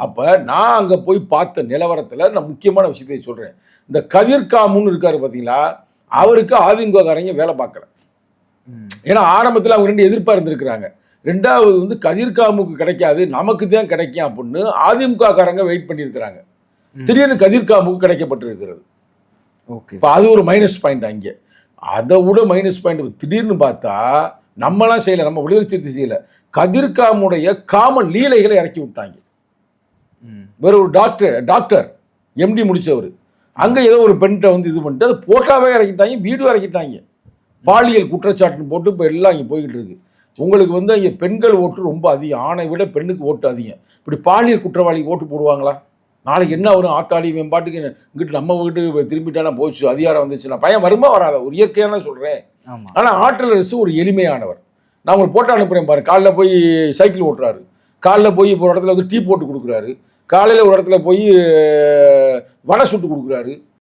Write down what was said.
அப்போ நான் அங்கே போய் பார்த்த நிலவரத்தில் நான் முக்கியமான விஷயத்தை சொல்கிறேன். இந்த கதிர்காமுன்னு இருக்காரு பார்த்தீங்களா, அவருக்கு அதிமுககாரங்க வேலை பார்க்கல. ஏன்னா ஆரம்பத்தில் அவங்க 2 எதிர்ப்பாக இருந்திருக்கிறாங்க. 2வது வந்து கதிர்காமுக்கு கிடைக்காது, நமக்கு தான் கிடைக்கும் அப்படின்னு அதிமுககாரங்க வெயிட் பண்ணியிருக்கிறாங்க. திடீர்னு கதிர்காமுக்கு கிடைக்கப்பட்டிருக்கிறது. இப்போ அது ஒரு மைனஸ் பாயிண்ட் அங்கே. அதை விட மைனஸ் பாயிண்ட் திடீர்னு பார்த்தா நம்மளாம் செய்யலை, நம்ம விடுதலை சிறுத்தை செய்யலை, கதிர்காமுடைய காம லீலைகளை இறக்கி விட்டாங்க. வேற ஒரு டாக்டர் எம்டி முடிச்சவர் அங்கே ஏதோ ஒரு பெண்கிட்ட வந்து இது பண்ணிட்டு அதை போட்டாவே இறக்கிட்டாங்க, வீடியோ இறக்கிட்டாங்க. பாலியல் குற்றச்சாட்டுன்னு போட்டு இப்போ எல்லாம் இங்கே போய்கிட்டு இருக்கு. உங்களுக்கு வந்து அங்கே பெண்கள் ஓட்டு ரொம்ப அதிகம், ஆணை விட பெண்ணுக்கு ஓட்டு அதிகம். இப்படி பாலியல் குற்றவாளிக்கு ஓட்டு போடுவாங்களா? நாளைக்கு என்ன வரும்? ஆத்தாடி பாட்டுக்கு இங்கிட்டு நம்ம வீட்டு திரும்பிட்டானா போச்சு, அதிகாரம் வந்துச்சுன்னா பையன் வருமா வராத? ஒரு இயற்கையான சொல்கிறேன். ஆனால் ஆற்றல் அரசு ஒரு எளிமையானவர். நான் உங்களுக்கு போட்டு அனுப்புகிறேன் பாரு. காலைல போய் சைக்கிள் ஓட்டுறாரு, காலைல போய் இப்போ ஒரு இடத்துல வந்து டீ போட்டு கொடுக்குறாரு, காலையில் ஒரு இடத்துல போய் வடை சுட்டு கொடுக்குறாரு.